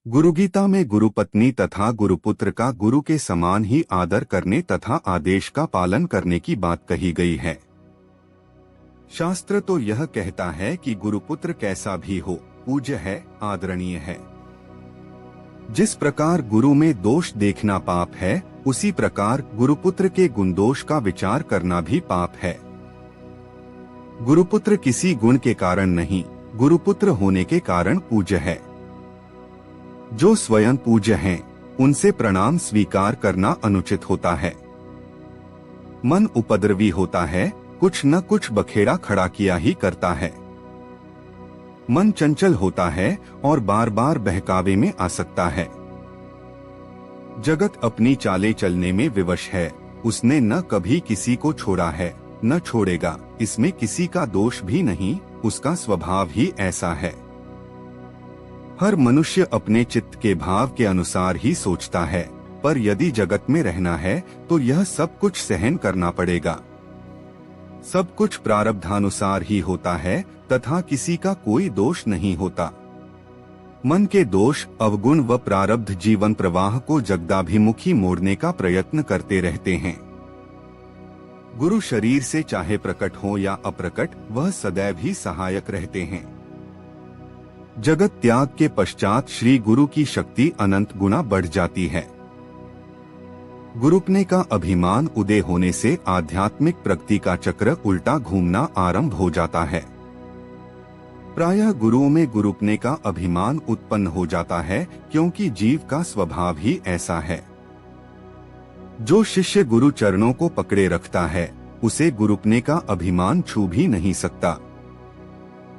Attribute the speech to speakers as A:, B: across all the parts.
A: गुरुगीता में गुरुपत्नी तथा गुरुपुत्र का गुरु के समान ही आदर करने तथा आदेश का पालन करने की बात कही गई है। शास्त्र तो यह कहता है कि गुरुपुत्र कैसा भी हो, पूज्य है, आदरणीय है। जिस प्रकार गुरु में दोष देखना पाप है, उसी प्रकार गुरुपुत्र के गुण दोष का विचार करना भी पाप है। गुरुपुत्र किसी गुण के कारण नहीं, गुरुपुत्र होने के कारण पूज्य है। जो स्वयं पूज्य हैं, उनसे प्रणाम स्वीकार करना अनुचित होता है। मन उपद्रवी होता है, कुछ न कुछ बखेड़ा खड़ा किया ही करता है। मन चंचल होता है और बार बार बहकावे में आ सकता है। जगत अपनी चाले चलने में विवश है, उसने न कभी किसी को छोड़ा है, न छोड़ेगा। इसमें किसी का दोष भी नहीं, उसका स्वभाव ही ऐसा है। हर मनुष्य अपने चित्त के भाव के अनुसार ही सोचता है, पर यदि जगत में रहना है तो यह सब कुछ सहन करना पड़ेगा। सब कुछ प्रारब्धानुसार ही होता है तथा किसी का कोई दोष नहीं होता। मन के दोष, अवगुण व प्रारब्ध जीवन प्रवाह को जगदाभिमुखी मोड़ने का प्रयत्न करते रहते हैं। गुरु शरीर से चाहे प्रकट हो या अप्रकट, वह सदैव ही सहायक रहते हैं। जगत त्याग के पश्चात श्री गुरु की शक्ति अनंत गुना बढ़ जाती है। गुरुपने का अभिमान उदय होने से आध्यात्मिक प्रगति का चक्र उल्टा घूमना आरंभ हो जाता है। प्रायः गुरुओं में गुरुपने का अभिमान उत्पन्न हो जाता है, क्योंकि जीव का स्वभाव ही ऐसा है। जो शिष्य गुरु चरणों को पकड़े रखता है, उसे गुरुपने का अभिमान छू भी नहीं सकता।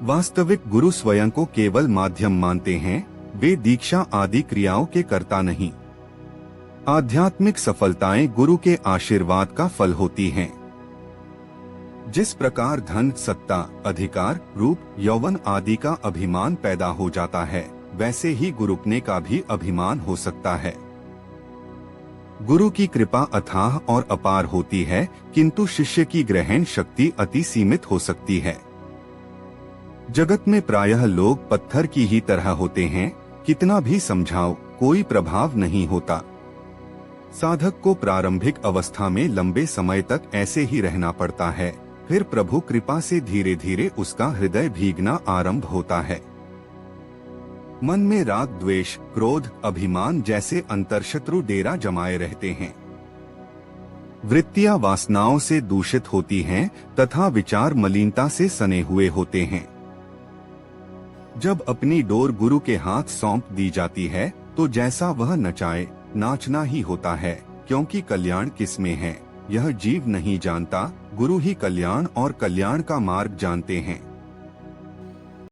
A: वास्तविक गुरु स्वयं को केवल माध्यम मानते हैं, वे दीक्षा आदि क्रियाओं के कर्ता नहीं। आध्यात्मिक सफलताएं गुरु के आशीर्वाद का फल होती हैं। जिस प्रकार धन, सत्ता, अधिकार, रूप, यौवन आदि का अभिमान पैदा हो जाता है, वैसे ही गुरुपने का भी अभिमान हो सकता है। गुरु की कृपा अथाह और अपार होती है, किंतु शिष्य की ग्रहण शक्ति अति सीमित हो सकती है। जगत में प्रायः लोग पत्थर की ही तरह होते हैं, कितना भी समझाओ कोई प्रभाव नहीं होता। साधक को प्रारंभिक अवस्था में लंबे समय तक ऐसे ही रहना पड़ता है, फिर प्रभु कृपा से धीरे धीरे उसका हृदय भीगना आरंभ होता है। मन में राग, द्वेष, क्रोध, अभिमान जैसे अंतर्शत्रु डेरा जमाए रहते हैं। वृत्तियां वासनाओं से दूषित होती हैं तथा विचार मलिनता से सने हुए होते हैं। जब अपनी डोर गुरु के हाथ सौंप दी जाती है, तो जैसा वह नचाए नाचना ही होता है, क्योंकि कल्याण किसमें है, यह जीव नहीं जानता, गुरु ही कल्याण और कल्याण का मार्ग जानते हैं।